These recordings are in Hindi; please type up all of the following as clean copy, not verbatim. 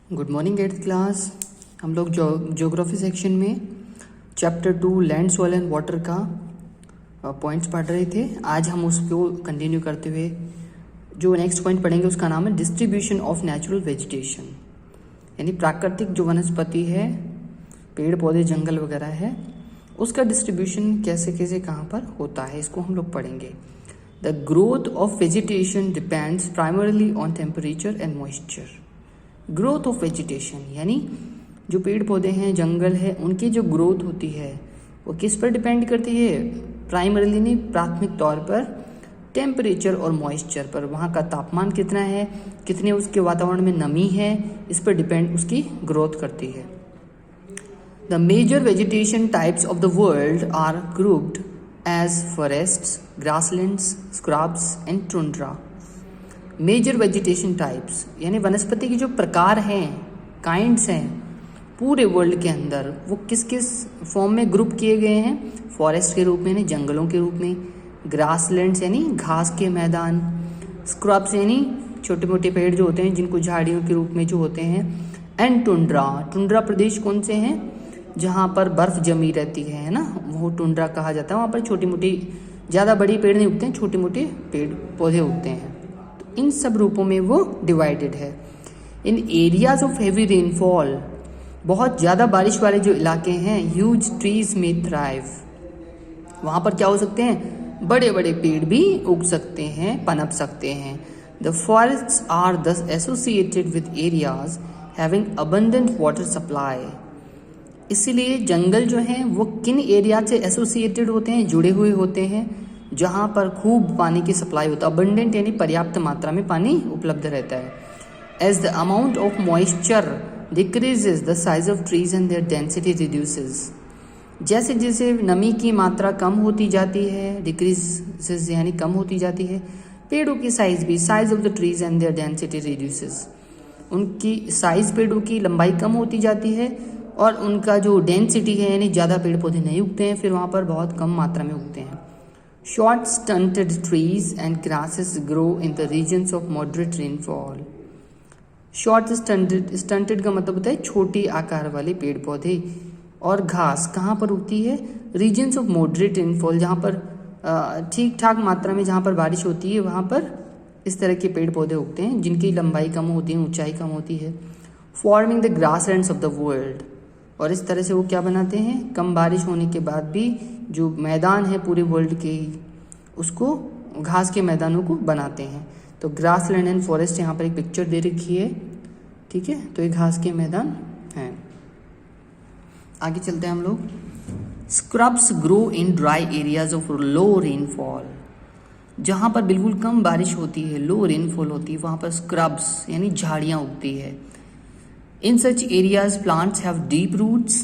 Good morning 8th class. हम लोग ज्योग्राफी सेक्शन में chapter 2 land soil and water का पॉइंट्स पढ़ रहे थे। आज हम उसको कंटिन्यू करते हुए जो नेक्स्ट पॉइंट पढ़ेंगे उसका नाम है डिस्ट्रीब्यूशन ऑफ नेचुरल वेजिटेशन, यानी प्राकृतिक जो वनस्पति है, पेड़ पौधे जंगल वगैरह है, उसका डिस्ट्रीब्यूशन कैसे कैसे कहाँ पर होता है, इसको हम लोग पढ़ेंगे। The growth of vegetation depends primarily on temperature and moisture. Growth of vegetation यानी जो पेड़ पौधे हैं, जंगल है, उनकी जो ग्रोथ होती है वो किस पर डिपेंड करती है? प्राइमरीली नहीं, प्राथमिक तौर पर टेम्परेचर और मॉइस्चर पर। वहाँ का तापमान कितना है, कितने उसके वातावरण में नमी है, इस पर डिपेंड उसकी ग्रोथ करती है। The major vegetation types of the world are grouped as forests, grasslands, scrubs and tundra. Major vegetation types यानी वनस्पति के जो प्रकार हैं, काइंड्स हैं पूरे वर्ल्ड के अंदर, वो किस किस फॉर्म में ग्रुप किए गए हैं? फॉरेस्ट के रूप में, यानी जंगलों के रूप में, ग्रासलैंड्स यानी घास के मैदान, स्क्रब्स यानी छोटे मोटे पेड़ जो होते हैं जिनको झाड़ियों के रूप में जो होते हैं, एंड टुंड्रा। टुंड्रा प्रदेश कौन से हैं? जहाँ पर बर्फ जमी रहती है ना, वो टुंड्रा कहा जाता है। वहाँ पर छोटी मोटी, ज़्यादा बड़ी पेड़ नहीं उगते हैं, छोटे मोटे पेड़ पौधे उगते हैं। इन सब रूपों में वो डिवाइडेड है। इन एरियाज ऑफ हेवी रेनफॉल, बहुत ज़्यादा बारिश वाले जो इलाके हैं, ह्यूज ट्रीज में थ्राइव। वहाँ पर क्या हो सकते हैं? बड़े बड़े पेड़ भी उग सकते हैं, पनप सकते हैं। द फॉरेस्ट्स आर दस associated with areas having abundant water supply. इसीलिए जंगल जो हैं वो किन एरिया से एसोसिएटेड होते हैं, जुड़े हुए होते हैं, जहाँ पर खूब पानी की सप्लाई होता है। अबंडेंट यानी पर्याप्त मात्रा में पानी उपलब्ध रहता है। As the amount of moisture decreases the size of trees and their density reduces. जैसे जैसे नमी की मात्रा कम होती जाती है, डिक्रीजेज यानी कम होती जाती है, पेड़ों की साइज भी, size of the trees and their density reduces, उनकी साइज, पेड़ों की लंबाई कम होती जाती है और उनका जो डेंसिटी है यानी ज़्यादा पेड़ पौधे नहीं उगते हैं, फिर वहाँ पर बहुत कम मात्रा में उगते हैं। Short stunted trees and grasses grow in the regions of moderate rainfall. Short stunted का मतलब होता है छोटी आकार वाले पेड़ पौधे, और घास कहाँ पर उगती है? Regions of moderate rainfall, जहाँ पर ठीक ठाक मात्रा में जहाँ पर बारिश होती है वहाँ पर इस तरह के पेड़ पौधे उगते हैं जिनकी लंबाई कम होती है, ऊंचाई कम होती है। Forming the grasslands of the world, और इस तरह से वो क्या बनाते हैं? कम बारिश होने के बाद भी जो मैदान है पूरे वर्ल्ड के, उसको घास के मैदानों को बनाते हैं। तो ग्रास लैंड एंड फॉरेस्ट यहाँ पर एक पिक्चर दे रखी है, ठीक है, तो ये घास के मैदान हैं। आगे चलते हैं हम लोग। Scrubs grow in dry areas of low rainfall. जहाँ पर बिल्कुल कम बारिश होती है, लो रेनफॉल होती है, वहाँ पर स्क्रब्स यानी झाड़ियाँ उगती है। In such areas, plants have deep roots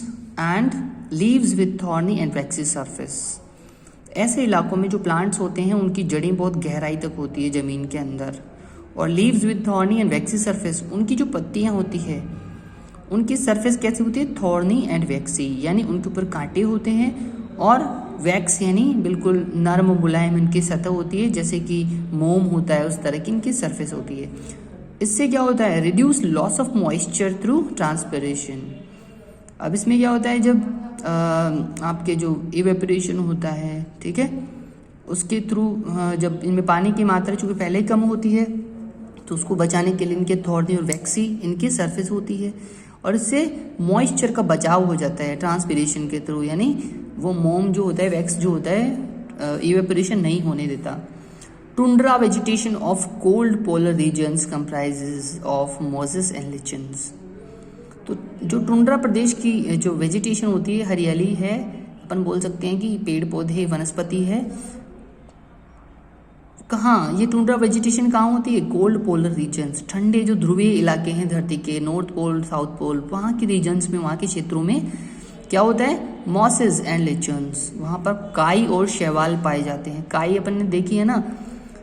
and leaves with thorny and waxy surface. ऐसे इलाकों में जो प्लांट्स होते हैं उनकी जड़ें बहुत गहराई तक होती है ज़मीन के अंदर, और leaves with thorny and waxy surface, उनकी जो पत्तियाँ होती है उनकी सरफेस कैसी होती है? थॉर्नी एंड वैक्सी, यानी उनके ऊपर कांटे होते हैं, और वैक्स यानी बिल्कुल नरम मुलायम इनकी सतह होती है, जैसे कि मोम होता है उस तरह की इनकी सरफेस होती है। इससे क्या होता है? Reduce loss of moisture through transpiration. अब इसमें क्या होता है, जब आपके जो इवेपोरेशन होता है, ठीक है, उसके थ्रू जब इनमें पानी की मात्रा चूँकि पहले ही कम होती है, तो उसको बचाने के लिए इनके थॉर्नी और वैक्सी इनकी सरफेस होती है, और इससे मॉइस्चर का बचाव हो जाता है ट्रांसपिरेशन के थ्रू, यानी वो मोम जो होता है, वैक्स जो होता है, इवेपोरेशन नहीं होने देता। Tundra vegetation of cold polar regions comprises of mosses and lichens. तो जो टुंड्रा प्रदेश की जो वेजिटेशन होती है, हरियाली है, अपन बोल सकते हैं कि पेड़ पौधे वनस्पति है। कहाँ ये टुंड्रा वेजिटेशन कहाँ होती है? कोल्ड पोलर रीजन्स, ठंडे जो ध्रुवीय इलाके हैं धरती के, नॉर्थ पोल, साउथ पोल, वहाँ के रीजन्स में, वहाँ के क्षेत्रों में क्या होता है? मॉसेस एंड लिचन्स, वहाँ पर काई और शैवाल पाए जाते हैं। काई अपन ने देखी है ना,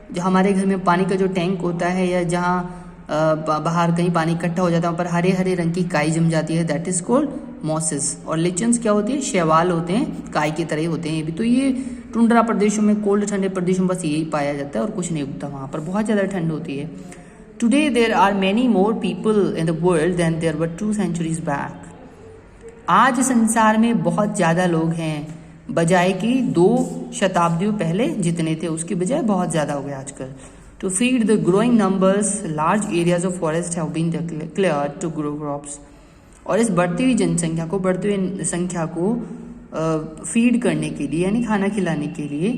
जो हमारे घर में पानी का जो टैंक होता है, या जहाँ बाहर कहीं पानी इकट्ठा हो जाता है, वहाँ पर हरे हरे रंग की काई जम जाती है, दैट इज कॉल्ड मॉसेस। और लिचन्स क्या होती है? शैवाल होते हैं, काई की तरह होते हैं ये भी। तो ये टुंड्रा प्रदेशों में, कोल्ड ठंडे प्रदेशों में बस यही पाया जाता है और कुछ नहीं उगता, वहाँ पर बहुत ज़्यादा ठंड होती है। Today there are many more people in the world than there were 2 centuries back. आज संसार में बहुत ज़्यादा लोग हैं बजाय कि 2 शताब्दियों पहले जितने थे उसके बजाय बहुत ज़्यादा हो गए आजकल। To feed the growing numbers large areas of forest have been declared to grow crops. और इस बढ़ती हुई जनसंख्या को, बढ़ती हुई संख्या को फीड करने के लिए यानी खाना खिलाने के लिए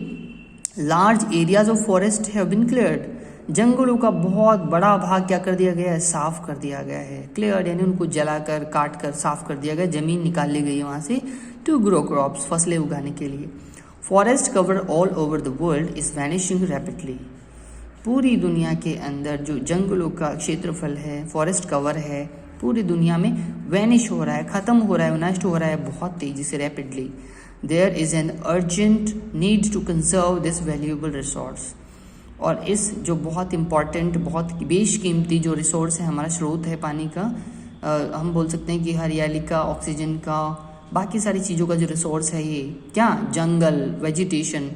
large areas of forest have been cleared. जंगलों का बहुत बड़ा भाग क्या कर दिया गया है, साफ कर दिया गया है। क्लियर्ड यानी उनको जलाकर, काट कर साफ कर दिया गया, जमीन निकाल ली गई है वहाँ से टू ग्रो क्रॉप्स, फसलें उगाने के लिए। Forest cover all over the world is vanishing rapidly. पूरी दुनिया के अंदर जो जंगलों का क्षेत्रफल है, फॉरेस्ट कवर है, पूरी दुनिया में वैनिश हो रहा है, खत्म हो रहा है, नष्ट हो रहा है बहुत तेजी से, rapidly. There is an urgent need to conserve this valuable resource. और इस जो बहुत इंपॉर्टेंट, बहुत बेशकीमती जो रिसोर्स है, हमारा स्रोत है पानी का, हम बोल सकते हैं कि हरियाली का, ऑक्सीजन का, बाकी सारी चीज़ों का जो रिसोर्स है, ये क्या, जंगल, वेजिटेशन,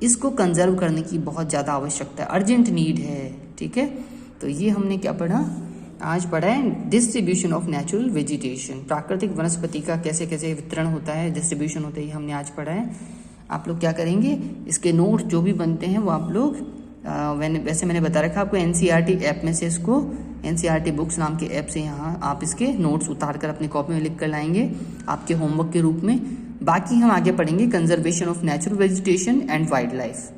इसको कंजर्व करने की बहुत ज़्यादा आवश्यकता है, अर्जेंट नीड है। ठीक है, तो ये हमने क्या पढ़ा, आज पढ़ा है डिस्ट्रीब्यूशन ऑफ नेचुरल वेजिटेशन, प्राकृतिक वनस्पति का कैसे कैसे वितरण होता है, डिस्ट्रीब्यूशन होता है, ये हमने आज पढ़ा है। आप लोग क्या करेंगे, इसके नोट जो भी बनते हैं वो आप लोग वैसे मैंने बता रखा आपको एनसीईआरटी ऐप में से, इसको एनसीईआरटी बुक्स नाम के ऐप से यहाँ आप इसके नोट्स उतार कर अपनी कॉपी में लिख कर लाएंगे आपके होमवर्क के रूप में। बाकी हम आगे पढ़ेंगे conservation of natural vegetation and wild life.